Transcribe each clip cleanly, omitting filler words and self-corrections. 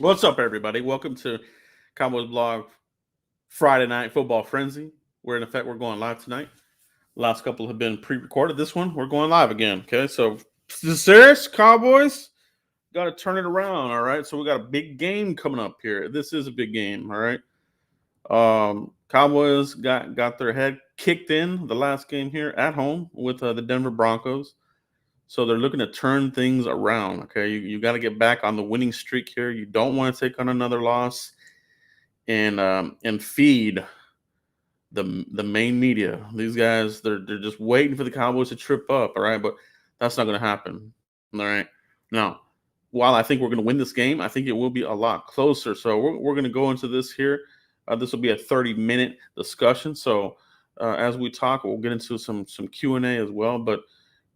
What's up, everybody? Welcome to Cowboys Blog Friday Night Football Frenzy. We're going live tonight. Last couple have been pre-recorded. This one, we're going live again. Okay, so serious Cowboys got to turn it around. All right, so we got a big game coming up here. This is a big game. All right, Cowboys got their head kicked in the last game here at home with the Denver Broncos. So they're looking to turn things around. Okay, you got to get back on the winning streak here. You don't want to take on another loss and feed the main media. These guys, they're just waiting for the Cowboys to trip up. All right, but that's not going to happen. All right. Now, while I think we're going to win this game, I think it will be a lot closer. So we're going to go into this here. This will be a 30-minute discussion. So as we talk, we'll get into some Q&A as well. But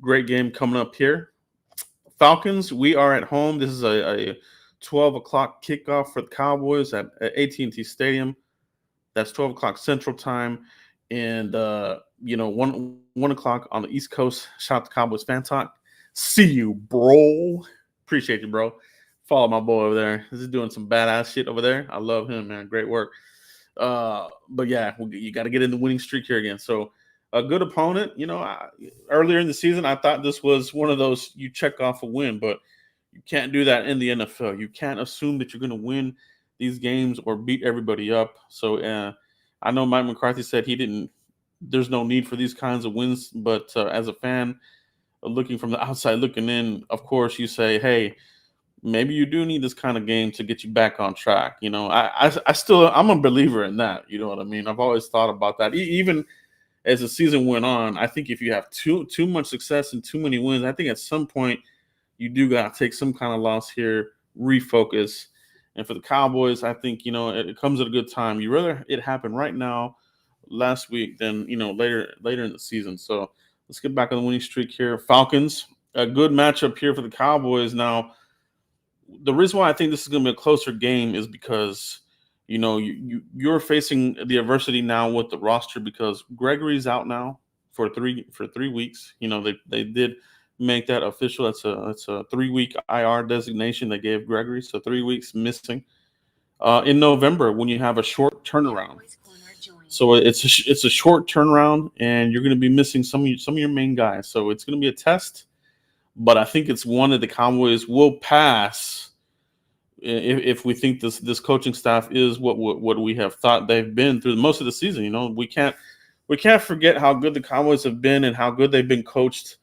great game coming up here. Falcons, we are at home. This is a 12 o'clock kickoff for the Cowboys at AT&T Stadium. That's 12 o'clock Central Time. And, 1 o'clock on the East Coast. Shout out to Cowboys Fan Talk. See you, bro. Appreciate you, bro. Follow my boy over there. He's doing some badass shit over there. I love him, man. Great work. But, yeah, you got to get in the winning streak here again. So, a good opponent. Earlier in the season, I thought this was one of those you check off a win, but you can't do that in the NFL. You can't assume that you're going to win these games or beat everybody up. So I know Mike McCarthy said there's no need for these kinds of wins, but as a fan looking from the outside looking in, of course you say, hey, maybe you do need this kind of game to get you back on track. I'm a believer in that. You know what I mean? I've always thought about that. Even as the season went on, I think if you have too much success and too many wins, I think at some point you do got to take some kind of loss here, refocus. And for the Cowboys, I think, it comes at a good time. You rather it happen right now, last week, than, later in the season. So let's get back on the winning streak here. Falcons, a good matchup here for the Cowboys. Now, the reason why I think this is going to be a closer game is because you're facing the adversity now with the roster because Gregory's out now for 3 weeks. They did make that official. It's a 3-week IR designation they gave Gregory, so 3 weeks missing in November when you have a short turnaround. So it's a short turnaround, and you're going to be missing some of your main guys. So it's going to be a test, but I think it's one that the Cowboys will pass. If we think this coaching staff is what we have thought they've been through most of the season, we can't forget how good the Cowboys have been and how good they've been coached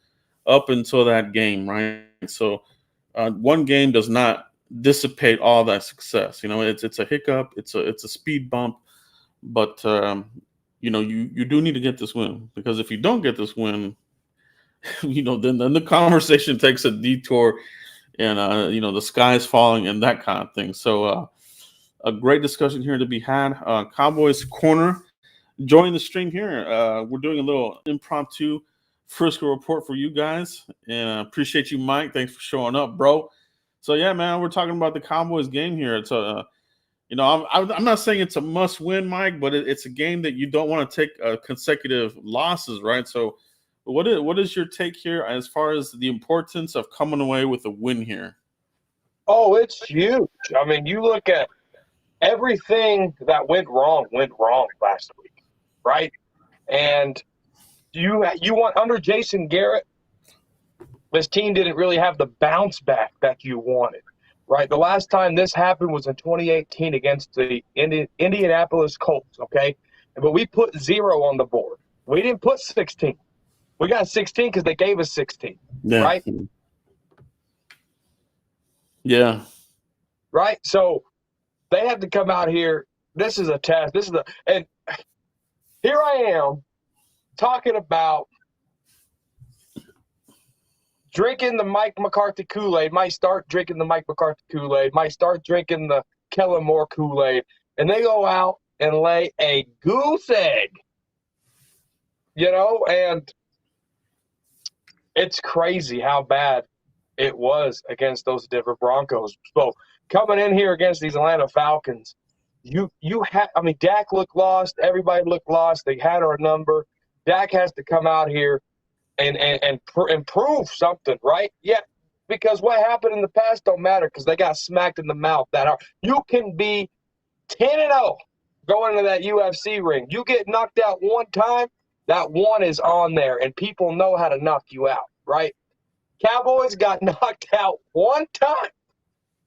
up until that game, right? So one game does not dissipate all that success. It's a hiccup, it's a speed bump, but you do need to get this win, because if you don't get this win, then the conversation takes a detour. And, the sky's falling and that kind of thing. So a great discussion here to be had. Cowboys Corner, join the stream here. We're doing a little impromptu Frisco report for you guys. And I appreciate you, Mike. Thanks for showing up, bro. So, yeah, man, we're talking about the Cowboys game here. It's I'm not saying it's a must-win, Mike, but it's a game that you don't want to take consecutive losses, right? So, what is your take here as far as the importance of coming away with a win here? Oh, it's huge. I mean, you look at everything that went wrong last week, right? And you want under Jason Garrett, this team didn't really have the bounce back that you wanted, right? The last time this happened was in 2018 against the Indianapolis Colts, okay? But we put 0 on the board. We didn't put 16. We got 16 because they gave us 16, right? Yeah. Right? So they have to come out here. This is a test. And here I am talking about drinking the Mike McCarthy Kool-Aid. Might start drinking the Mike McCarthy Kool-Aid. Might start drinking the Kellen Moore Kool-Aid. And they go out and lay a goose egg. And it's crazy how bad it was against those Denver Broncos. So coming in here against these Atlanta Falcons, Dak looked lost. Everybody looked lost. They had our number. Dak has to come out here and prove something, right? Yeah, because what happened in the past don't matter because they got smacked in the mouth that hard. You can be 10-0 going into that UFC ring. You get knocked out one time, that one is on there, and people know how to knock you out, right? Cowboys got knocked out one time,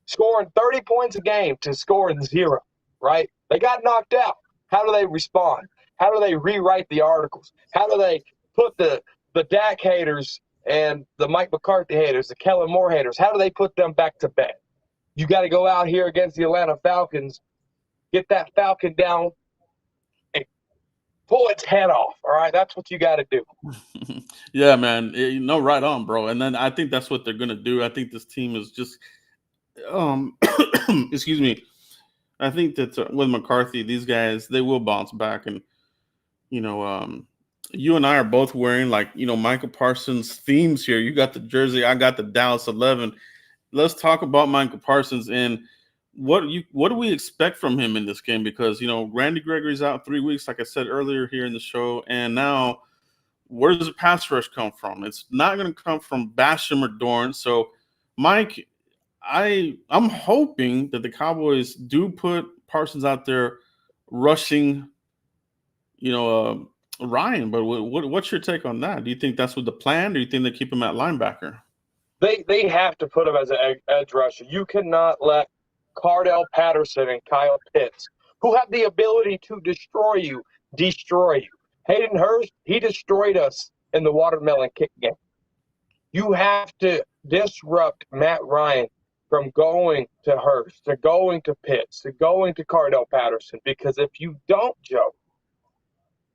scoring 30 points a game to scoring 0, right? They got knocked out. How do they respond? How do they rewrite the articles? How do they put the Dak haters and the Mike McCarthy haters, the Kellen Moore haters, how do they put them back to bed? You got to go out here against the Atlanta Falcons, get that Falcon down, and pull its head off, all right? That's what you got to do. Yeah, man. Right on, bro. And then I think that's what they're going to do. I think this team is just excuse me. I think that with McCarthy, these guys, they will bounce back. And, you and I are both wearing Michael Parsons themes here. You got the jersey. I got the Dallas 11. Let's talk about Michael Parsons and what do we expect from him in this game? Because, Randy Gregory's out 3 weeks, like I said earlier here in the show. And now where does the pass rush come from? It's not going to come from Basham or Dorn. So, Mike, I'm hoping that the Cowboys do put Parsons out there rushing, Ryan. But what's your take on that? Do you think that's what the plan? Or do you think they keep him at linebacker? They have to put him as an edge rusher. You cannot let Cardell Patterson and Kyle Pitts, who have the ability to destroy you. Hayden Hurst, he destroyed us in the watermelon kick game. You have to disrupt Matt Ryan from going to Hurst, to going to Pitts, to going to Cardell Patterson, because if you don't, Joe,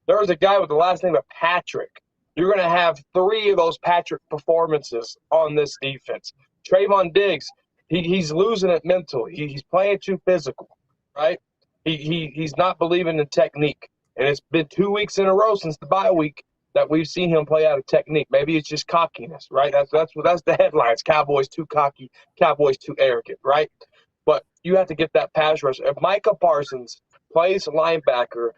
there's a guy with the last name of Patrick. You're going to have 3 of those Patrick performances on this defense. Trayvon Diggs, he's losing it mentally. He's playing too physical, right? He's not believing in technique. And it's been 2 weeks in a row since the bye week that we've seen him play out of technique. Maybe it's just cockiness, right? That's the headlines. Cowboys too cocky, Cowboys too arrogant, right? But you have to get that pass rush. If Micah Parsons plays linebacker,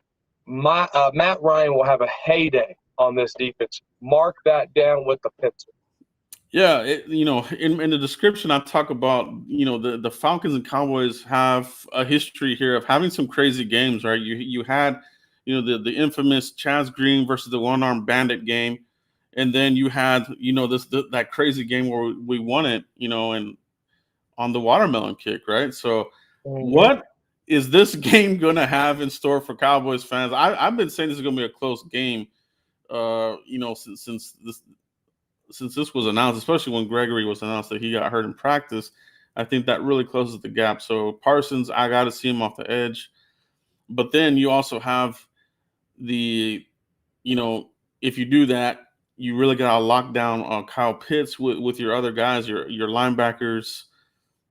Matt Ryan will have a heyday on this defense. Mark that down with the pencil. Yeah, in the description, I talk about, the Falcons and Cowboys have a history here of having some crazy games, right? You had, the infamous Chaz Green versus the one-armed bandit game. And then you had, that crazy game where we won it, and on the watermelon kick, right? So what is this game going to have in store for Cowboys fans? I've been saying this is going to be a close game, since this was announced, especially when Gregory was announced that he got hurt in practice. I think that really closes the gap. So Parsons, I got to see him off the edge. But then you also have if you do that, you really got to lock down Kyle Pitts with your other guys, your linebackers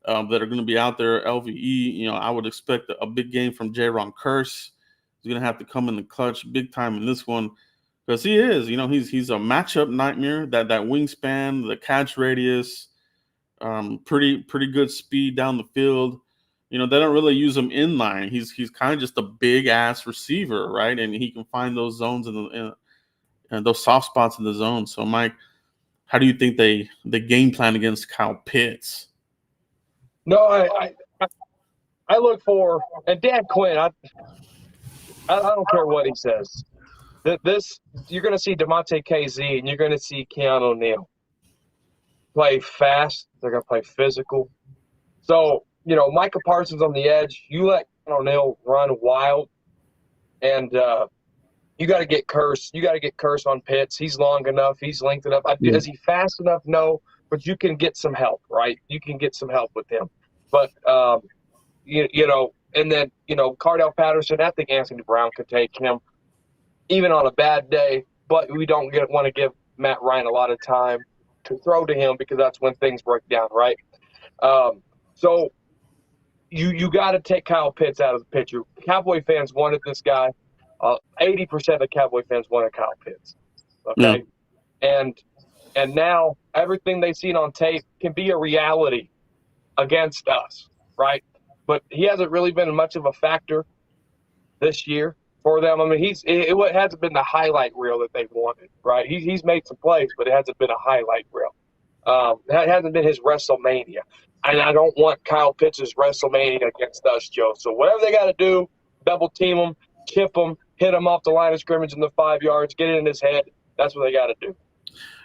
that are going to be out there. LVE, I would expect a big game from Jaron Kearse. He's going to have to come in the clutch big time in this one because he is. He's a matchup nightmare. That wingspan, the catch radius, pretty good speed down the field. They don't really use him in line. He's kind of just a big ass receiver, right? And he can find those zones and those soft spots in the zone. So, Mike, how do you think they game plan against Kyle Pitts? No, I look for, and Dan Quinn, I don't care what he says. You're going to see DeMonte KZ and you're going to see Keanu Neal play fast. They're going to play physical. So, Micah Parsons on the edge, you let Keanu Neal run wild, and you got to get Kearse. You got to get Kearse on Pitts. He's long enough. He's length enough. Is he fast enough? No, but you can get some help, right? You can get some help with him. But, and then, Cardell Patterson, I think Anthony Brown could take him even on a bad day, but we don't want to give Matt Ryan a lot of time to throw to him because that's when things break down, right? So you got to take Kyle Pitts out of the picture. Cowboy fans wanted this guy. 80% of Cowboy fans wanted Kyle Pitts. Okay, and now everything they've seen on tape can be a reality against us, right? But he hasn't really been much of a factor this year for them. I mean, it hasn't been the highlight reel that they wanted, right? He's made some plays, but it hasn't been a highlight reel. That hasn't been his WrestleMania. And I don't want Kyle Pitts' WrestleMania against us, Joe. So whatever they got to do, double team him, chip him, hit him off the line of scrimmage in the 5 yards, get it in his head. That's what they got to do.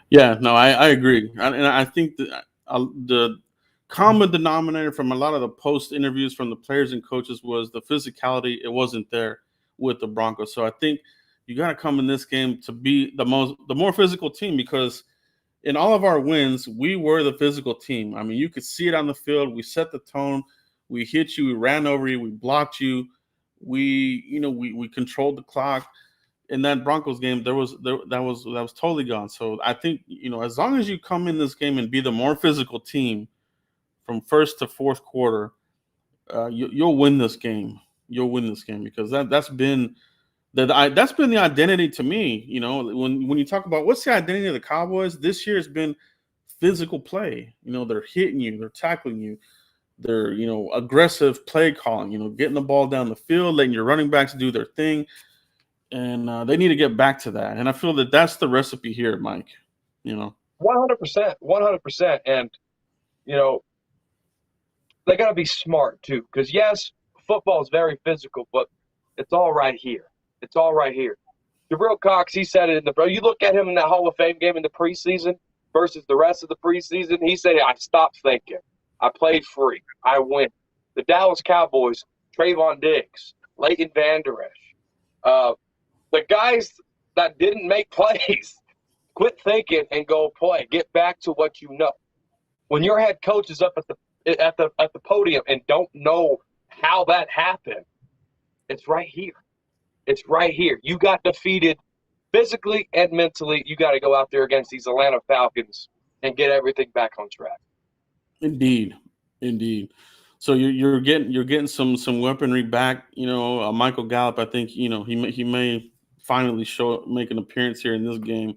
Yeah, no, I agree, and I think that the common denominator from a lot of the post interviews from the players and coaches was the physicality. It wasn't there with the Broncos, so I think you got to come in this game to be the more physical team, because in all of our wins, we were the physical team. I mean, you could see it on the field. We set the tone. We hit you. We ran over you. We blocked you. We controlled the clock. In that Broncos game, that was totally gone. So I think, as long as you come in this game and be the more physical team from first to fourth quarter, you'll win this game. You'll win this game, because that's been the identity to me. When you talk about what's the identity of the Cowboys this year, has been physical play. They're hitting you, they're tackling you, they're aggressive play calling. Getting the ball down the field, letting your running backs do their thing. And they need to get back to that. And I feel that that's the recipe here, Mike. 100%, 100%. And, they got to be smart, too. Because, yes, football is very physical, but it's all right here. It's all right here. Jabril Cox, he said it you look at him in that Hall of Fame game in the preseason versus the rest of the preseason, he said, I stopped thinking. I played free. I win. The Dallas Cowboys, Trayvon Diggs, Leighton Vander Esch, the guys that didn't make plays, quit thinking and go play. Get back to what you know. When your head coach is up at the podium and don't know how that happened, it's right here. It's right here. You got defeated physically and mentally. You got to go out there against these Atlanta Falcons and get everything back on track. Indeed. So you're getting some weaponry back. Michael Gallup, I think he may finally make an appearance here in this game.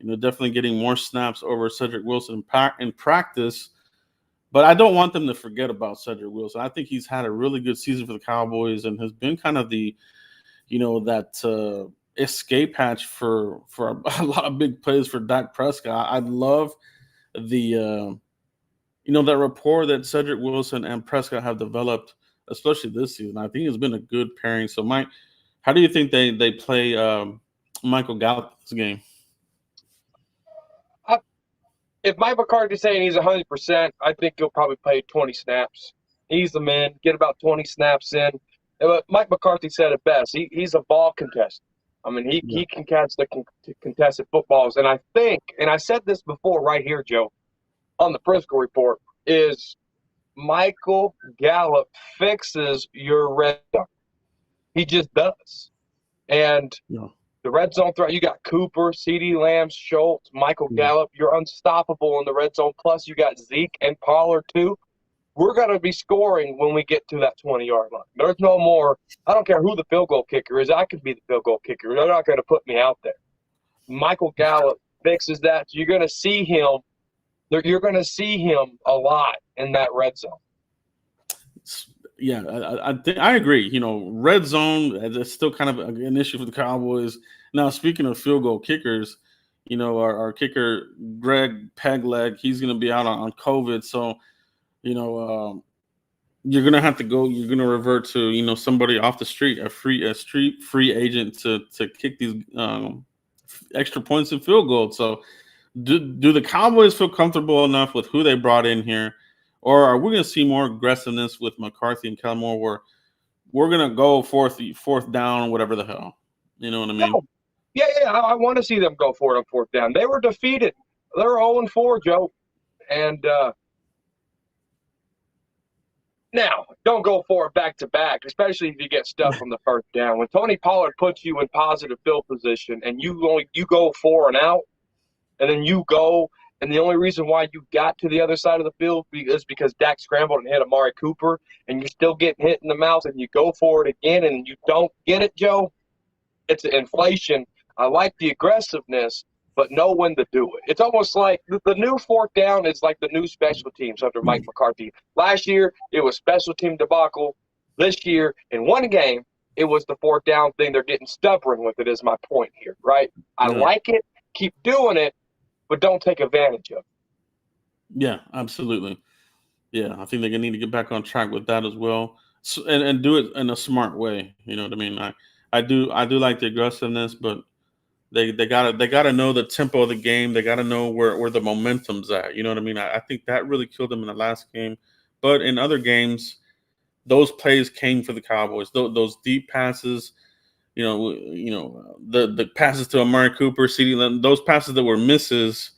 Definitely getting more snaps over Cedric Wilson in practice. But I don't want them to forget about Cedric Wilson. I think he's had a really good season for the Cowboys and has been kind of the, that escape hatch for a lot of big plays for Dak Prescott. I love the, that rapport that Cedric Wilson and Prescott have developed, especially this season. I think it's been a good pairing. So, Mike, how do you think they play Michael Gallup this game? If Mike McCarthy's saying he's 100%, I think he'll probably play 20 snaps. He's the man. Get about 20 snaps in. Mike McCarthy said it best. He's a ball contestant. I mean, he can catch the contested footballs. And I think, and I said this before right here, Joe, on the Frisco Report, is Michael Gallup fixes your red zone. He just does. And the red zone threat, you got Cooper, CeeDee Lamb, Schultz, Michael Gallup. You're unstoppable in the red zone. Plus, you got Zeke and Pollard, too. We're going to be scoring when we get to that 20-yard line. There's no more – I don't care who the field goal kicker is. I could be the field goal kicker. They're not going to put me out there. Michael Gallup fixes that. You're going to see him. You're going to see him a lot in that red zone. Yeah, I agree. Red zone is still kind of an issue for the Cowboys. Now, speaking of field goal kickers, our kicker, Greg Pegleg, he's going to be out on COVID. So, you're going to have to go. You're going to revert to, somebody off the street, a free agent to kick these extra points and field goals. So, do the Cowboys feel comfortable enough with who they brought in here? Or are we going to see more aggressiveness with McCarthy and Kelmore where we're going to go fourth down, whatever the hell? You know what I mean? No. Yeah. I want to see them go for it on fourth down. They were defeated. They're 0-4, Joe. And now, don't go for it back-to-back, especially if you get stuff on the first down. When Tony Pollard puts you in positive field position and you go 4 and out, and then you go – and the only reason why you got to the other side of the field is because Dak scrambled and hit Amari Cooper, and you're still getting hit in the mouth, and you go for it again, and you don't get it, Joe. It's inflation. I like the aggressiveness, but know when to do it. It's almost like the new fourth down is like the new special teams under Mike McCarthy. Last year, it was special team debacle. This year, in one game, it was the fourth down thing. They're getting stubborn with it is my point here, right? I like it. Keep doing it. But don't take advantage of it. Yeah, absolutely. Yeah, I think they're gonna need to get back on track with that as well, and do it in a smart way. You know what I mean? I do like the aggressiveness, but they gotta know the tempo of the game. They gotta know where the momentum's at. You know what I mean? I think that really killed them in the last game, but in other games, those plays came for the Cowboys. Those deep passes, the passes to Amari Cooper, CeeDee Lamb, those passes that were misses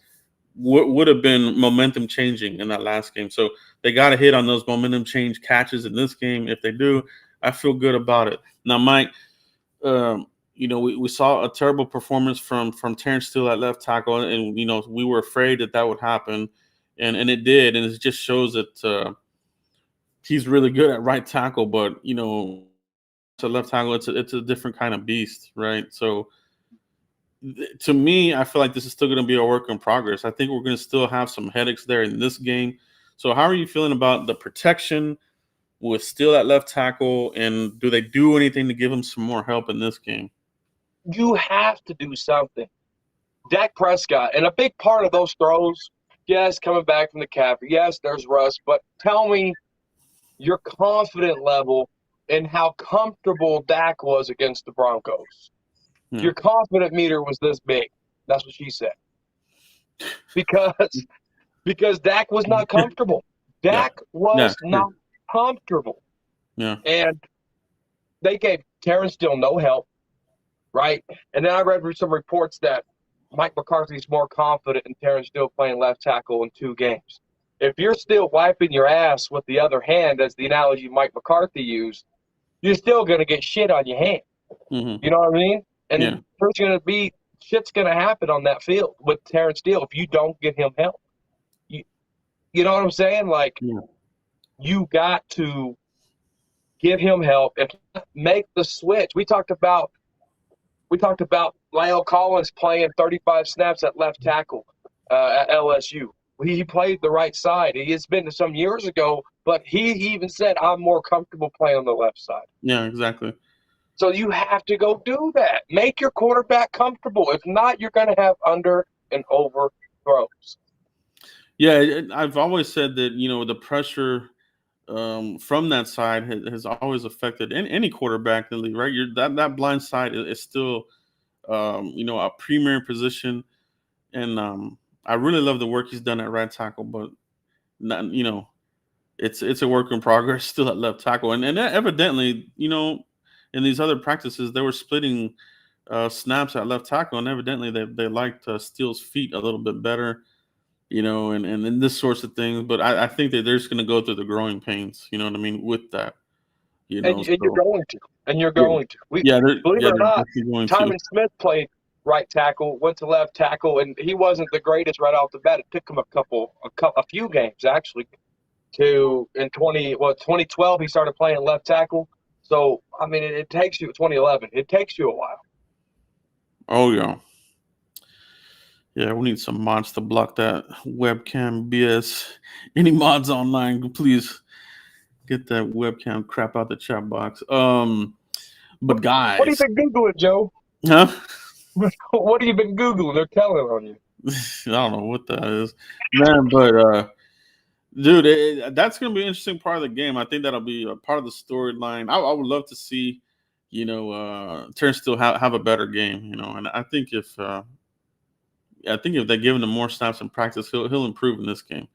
would have been momentum changing in that last game. So they got to hit on those momentum change catches in this game. If they do, I feel good about it. Now, Mike, we saw a terrible performance from Terence Steele at left tackle, and we were afraid that would happen, and it did, and it just shows that he's really good at right tackle, but to left tackle, it's a different kind of beast, right? So to me, I feel like this is still going to be a work in progress. I think we're going to still have some headaches there in this game. So how are you feeling about the protection with Steele at left tackle, and do they do anything to give him some more help in this game? You have to do something. Dak Prescott, and a big part of those throws, yes, coming back from the calf, yes, there's rust, but tell me your confident level and how comfortable Dak was against the Broncos. Yeah. Your confident meter was this big. That's what she said. Because Dak was not comfortable. Dak was not comfortable. Yeah. And they gave Terence Steele no help, right? And then I read some reports that Mike McCarthy's more confident in Terence Steele playing left tackle in 2 games. If you're still wiping your ass with the other hand, as the analogy Mike McCarthy used, you're still going to get shit on your hand. Mm-hmm. You know what I mean? And shit's going to happen on that field with Terence Steele if you don't get him help. You know what I'm saying? Like, you got to give him help and make the switch. We talked about Lyle Collins playing 35 snaps at left tackle at LSU. He played the right side. He has been some years ago, but he even said, I'm more comfortable playing on the left side. Yeah, exactly. So you have to go do that. Make your quarterback comfortable. If not, you're going to have under and over throws. Yeah, I've always said that, the pressure from that side has always affected any quarterback in the league, right? That blind side is still, a premier position. And I really love the work he's done at right tackle, but not, it's a work in progress still at left tackle. And evidently, in these other practices, they were splitting snaps at left tackle, and evidently they liked Steele's feet a little bit better, and this sorts of things. But I think that they're just going to go through the growing pains, you know what I mean, with that. And you're going to. And you're going to. Believe it or not, Tyron Smith played right tackle, went to left tackle, and he wasn't the greatest right off the bat. It took him a few games, actually, in 2012, he started playing left tackle. So, I mean, it takes you, 2011, it takes you a while. Oh, yeah. Yeah, we need some mods to block that webcam BS. Any mods online, please get that webcam crap out the chat box. But guys, what have you been Googling, Joe? Huh? What have you been Googling? They're telling on you. I don't know what that is, man. But dude, that's gonna be an interesting part of the game. I think that'll be a part of the storyline. I would love to see, Terence Steele have a better game, And I think if they're giving him more snaps in practice, he'll improve in this game.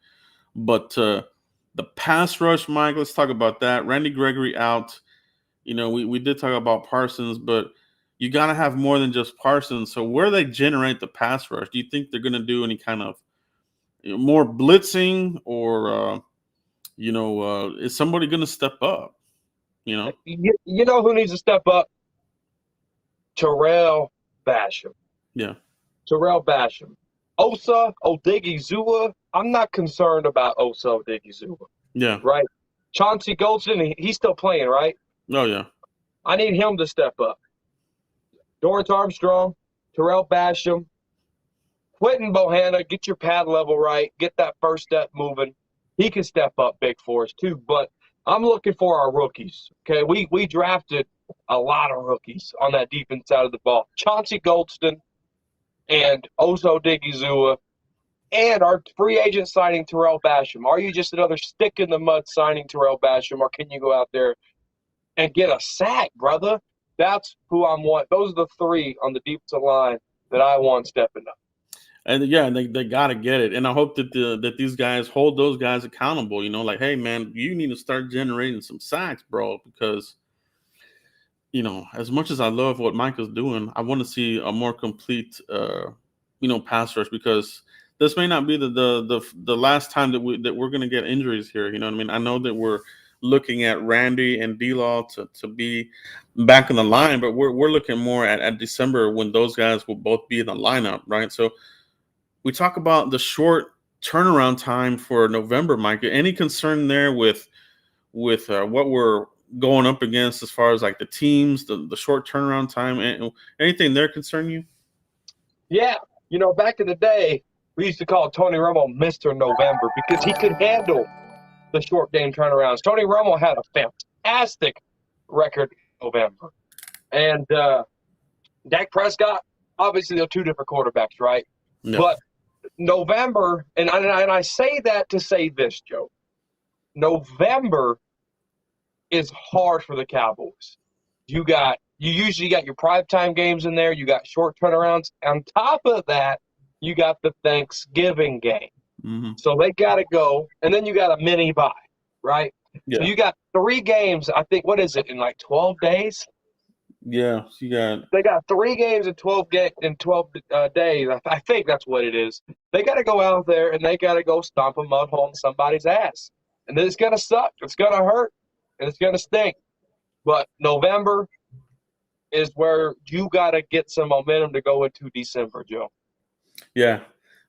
But the pass rush, Mike, let's talk about that. Randy Gregory out. We did talk about Parsons, but you got to have more than just Parsons. So where they generate the pass rush, do you think they're going to do any kind of more blitzing, or is somebody going to step up? You know who needs to step up? Terrell Basham. Yeah. Terrell Basham. Osa Odigizua, I'm not concerned about Osa Odigizua. Yeah. Right? Chauncey Goldston, he's still playing, right? Oh, yeah. I need him to step up. Dorrance Armstrong, Terrell Basham, Quentin Bohanna, get your pad level right, get that first step moving. He can step up big for us too, but I'm looking for our rookies. Okay, we drafted a lot of rookies on that defense side of the ball. Chauncey Goldston and Oso Digizua And our free agent signing Terrell Basham. Are you just another stick in the mud signing Terrell Basham, or can you go out there and get a sack, brother? That's who I'm want. Those are the three on the defensive line that I want stepping up. And yeah, they got to get it. And I hope that these guys hold those guys accountable. Like, hey, man, you need to start generating some sacks, bro, because as much as I love what Micah's doing, I want to see a more complete, pass rush, because this may not be the last time that we're going to get injuries here. You know what I mean? I know that we're looking at Randy and D-Law to be back in the line, but we're looking more at December when those guys will both be in the lineup, right? So we talk about the short turnaround time for November, Micah. Any concern there with what we're going up against as far as like the teams, the short turnaround time, and anything there concern you? Yeah. Back in the day, we used to call Tony Romo Mr. November because he could handle the short game turnarounds. Tony Romo had a fantastic record in November. And Dak Prescott, obviously they're two different quarterbacks, right? Yeah. But November, and I say that to say this, Joe. November is hard for the Cowboys. You usually got your primetime games in there. You got short turnarounds. On top of that, you got the Thanksgiving game. Mm-hmm. So they got to go, and then you got a mini bye, right? Yeah. So you got 3 games. I think, what is it, in like 12 days? Yeah, They got 3 games in 12 days. I think that's what it is. They got to go out there and they got to go stomp a mud hole in somebody's ass, and then it's gonna suck. It's gonna hurt, and it's gonna stink. But November is where you got to get some momentum to go into December, Joe. Yeah.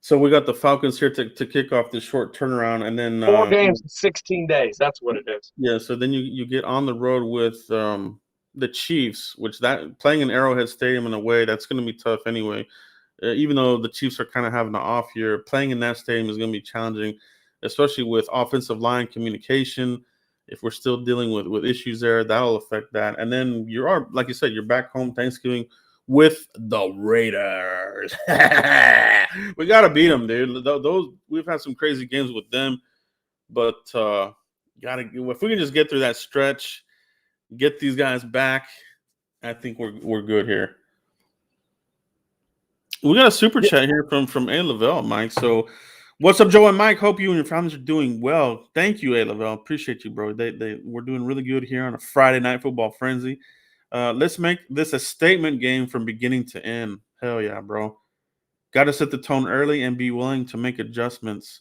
So we got the Falcons here to kick off this short turnaround, and then 4 games in 16 days. That's what it is. Yeah. So then you get on the road with the Chiefs, which that playing in Arrowhead Stadium in a way that's going to be tough anyway. Even though the Chiefs are kind of having an off year, playing in that stadium is going to be challenging, especially with offensive line communication. If we're still dealing with issues there, that'll affect that. And then like you said, you're back home Thanksgiving with the Raiders. We got to beat them, dude. Those we've had some crazy games with them, but if we can just get through that stretch, get these guys back, I think we're good here. We got a super chat here from A. Lavelle, Mike. So, what's up, Joe and Mike? Hope you and your families are doing well. Thank you, A. Lavelle. Appreciate you, bro. We're doing really good here on a Friday night football frenzy. Let's make this a statement game from beginning to end. Hell yeah, bro. Got to set the tone early and be willing to make adjustments.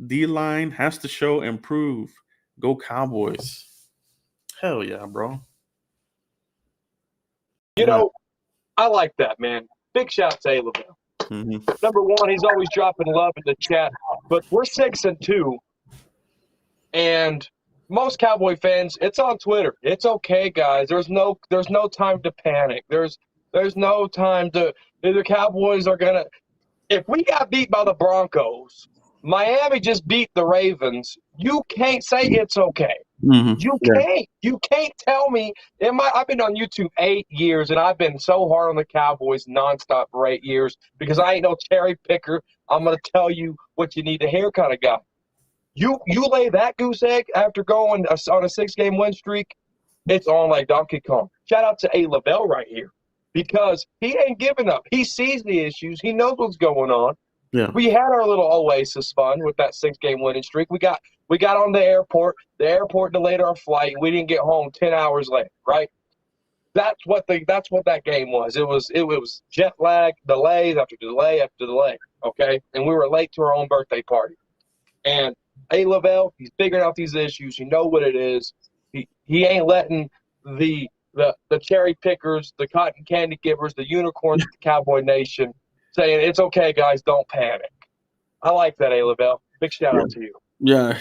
D-line has to show and prove. Go Cowboys. Hell yeah, bro. I like that, man. Big shout to A. Lavelle. Mm-hmm. Number one, he's always dropping love in the chat. But we're 6-2, and most Cowboy fans, it's on Twitter. It's okay, guys. There's no time to panic. There's no time to. The Cowboys are gonna. If we got beat by the Broncos, Miami just beat the Ravens. You can't say it's okay. Mm-hmm. You can't. You can't tell me. I've been on YouTube 8 years, and I've been so hard on the Cowboys nonstop for 8 years because I ain't no cherry picker. I'm going to tell you what you need to hear kind of guy. You lay that goose egg after going on a 6-game win streak, it's on like Donkey Kong. Shout out to A. Lavelle right here because he ain't giving up. He sees the issues. He knows what's going on. Yeah. We had our little oasis fun with that 6-game winning streak. We got on the airport. The airport delayed our flight. We didn't get home 10 hours later, right? That's what that game was. It was jet lag, delays after delay after delay, okay? And we were late to our own birthday party. And A. Lavelle, he's figuring out these issues. You know what it is. He ain't letting the cherry pickers, the cotton candy givers, the unicorns of the Cowboy Nation saying, it's okay, guys, don't panic. I like that, A. Lavelle. Big shout out to you. Yeah,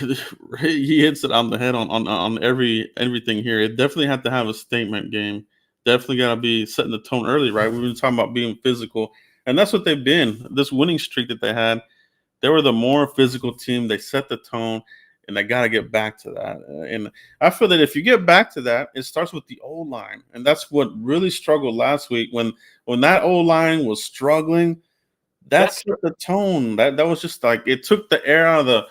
he hits it on the head on everything here. It definitely had to have a statement game. Definitely got to be setting the tone early, right? We've been talking about being physical, and that's what they've been. This winning streak that they had, they were the more physical team. They set the tone, and they got to get back to that. And I feel that if you get back to that, it starts with the O-line, and that's what really struggled last week when that O-line was struggling. That That's set the tone. That was just like it took the air out of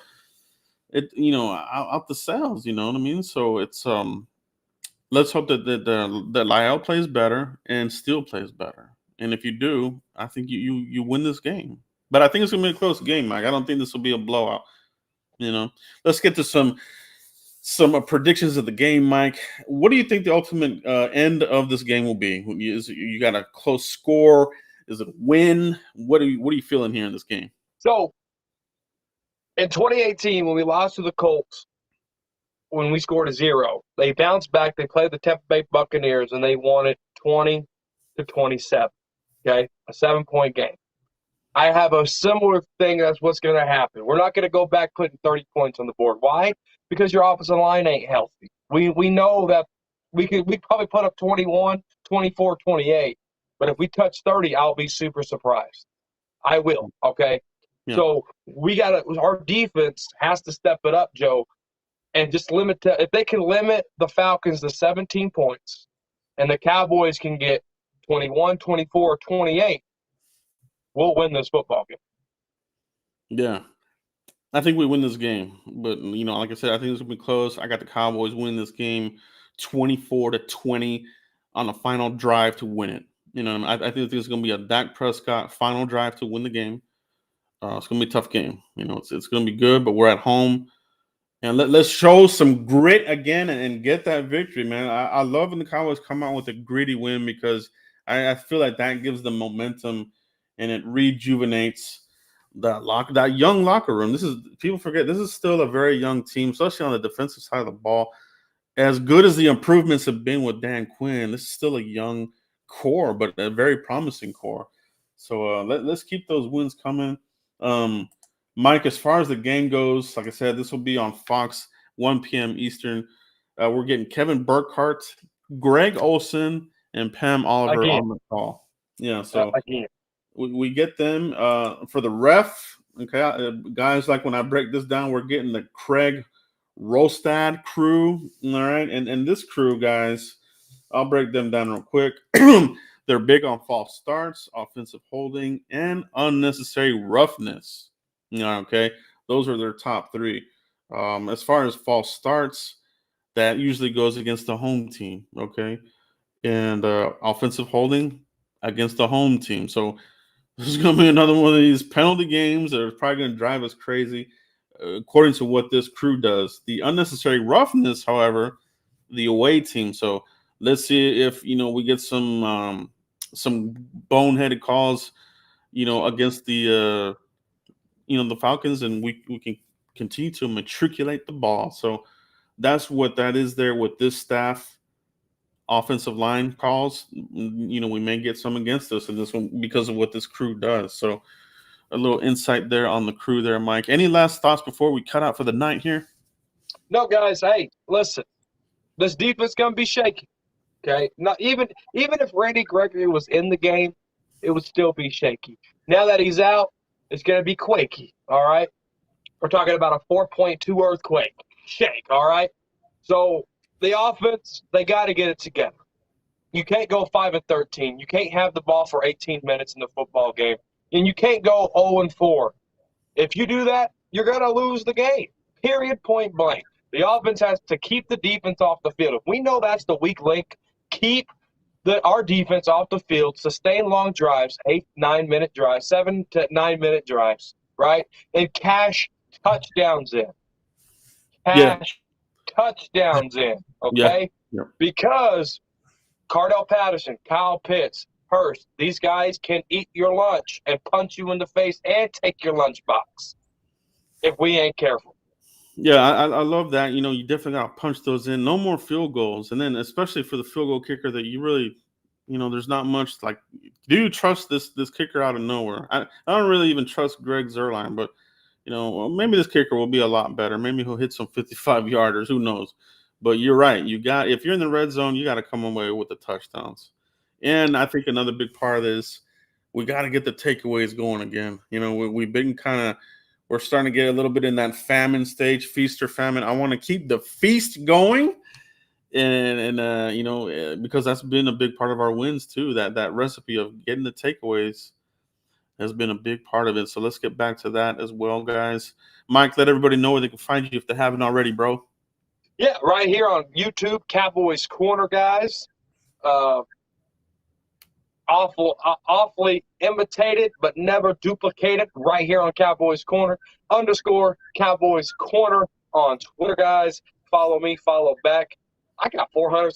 out the cells. You know what I mean? So it's let's hope that Lyle plays better and Steele plays better. And if you do, I think you win this game. But I think it's gonna be a close game, Mike. I don't think this will be a blowout. You know, let's get to some predictions of the game, Mike. What do you think the ultimate end of this game will be? Is you got a close score? Is it a win? What are you feeling here in this game? so in 2018 when we lost to the Colts, when we scored a 0, they bounced back. They played the Tampa Bay Buccaneers and they won it 20-27. Okay, a 7-point game. I have a similar thing. That's what's going to happen. We're not going to go back putting 30 points on the board. Why? Because your offensive line ain't healthy. We know that we probably put up 21, 24, 28. But if we touch 30, I'll be super surprised. I will. Okay. Yeah. So our defense has to step it up, Joe, and just if they can limit the Falcons to 17 points and the Cowboys can get 21, 24, 28, we'll win this football game. Yeah. I think we win this game. But, like I said, I think it's going to be close. I got the Cowboys winning this game 24-20 on the final drive to win it. I think it's going to be a Dak Prescott final drive to win the game. It's going to be a tough game. It's going to be good, but we're at home. And let's show some grit again and get that victory, man. I love when the Cowboys come out with a gritty win because I feel like that gives them momentum and it rejuvenates that young locker room. People forget this is still a very young team, especially on the defensive side of the ball. As good as the improvements have been with Dan Quinn, this is still a young core, but a very promising core. So let's keep those wins coming. Mike, as far as the game goes, like I said, this will be on Fox, 1 p.m. Eastern. We're getting Kevin Burkhardt, Greg Olsen, and Pam Oliver on the call. Yeah, so we get them for the ref. Okay, guys, like when I break this down, we're getting the Craig Rostad crew. All right, and this crew, guys, I'll break them down real quick. They're big on false starts, offensive holding, and unnecessary roughness. Okay, those are their top 3. As far as false starts, that usually goes against the home team. Okay, and offensive holding against the home team. So this is going to be another one of these penalty games that are probably going to drive us crazy, according to what this crew does. The unnecessary roughness, however, the away team. So let's see if we get some boneheaded calls, against the the Falcons, and we can continue to matriculate the ball. So that's what that is there with this staff. Offensive line calls, we may get some against us in this one because of what this crew does. So a little insight there on the crew there, Mike. Any last thoughts before we cut out for the night here? No, guys. Hey, listen, this defense gonna be shaky. Okay, not even if Randy Gregory was in the game, it would still be shaky. Now that he's out, it's gonna be quaky. All right, we're talking about a 4.2 earthquake shake. All right, so the offense, they got to get it together. You can't go 5-13. You can't have the ball for 18 minutes in the football game, and you can't go 0-4. If you do that, you're gonna lose the game. Period. Point blank. The offense has to keep the defense off the field. If we know that's the weak link, keep our defense off the field, sustain long drives, 8-9 minute drives, 7 to 9 minute drives, right? And cash touchdowns in. Touchdowns in, okay? Yeah. Because Cardell Patterson, Kyle Pitts, Hurst, these guys can eat your lunch and punch you in the face and take your lunchbox if we ain't careful. Yeah, I love that. You definitely got to punch those in. No more field goals. And then especially for the field goal kicker that you really, there's not much like, do you trust this kicker out of nowhere? I don't really even trust Greg Zuerlein, but, maybe this kicker will be a lot better. Maybe he'll hit some 55-yarders. Who knows? But you're right. If you're in the red zone, you got to come away with the touchdowns. And I think another big part of this, we got to get the takeaways going again. We've been we're starting to get a little bit in that famine stage, feast or famine. I want to keep the feast going, and because that's been a big part of our wins too. That recipe of getting the takeaways. has been a big part of it. So let's get back to that as well, guys. Mike, let everybody know where they can find you if they haven't already, bro. Yeah, right here on YouTube, Cowboys Corner, guys. Awfully imitated, but never duplicated. Right here on Cowboys Corner _ Cowboys Corner on Twitter, guys. Follow me, follow back. I got 400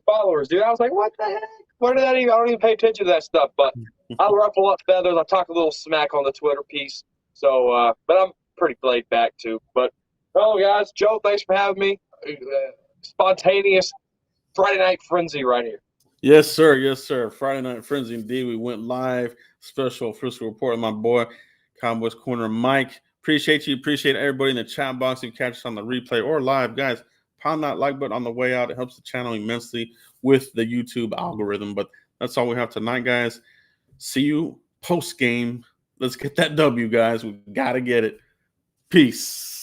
followers, dude. I was like, what the heck? Where did that even? I don't even pay attention to that stuff. But I ruffle up feathers. I talk a little smack on the Twitter piece. So, but I'm pretty laid back too. But oh, guys, Joe, thanks for having me. Spontaneous Friday night frenzy right here. Yes, sir. Yes, sir. Friday Night Frenzy, indeed. We went live. Special official report of my boy, Cowboys Corner Mike. Appreciate you. Appreciate everybody in the chat box who catch us on the replay or live. Guys, pound that like button on the way out. It helps the channel immensely with the YouTube algorithm. But that's all we have tonight, guys. See you post-game. Let's get that W, guys. We got to get it. Peace.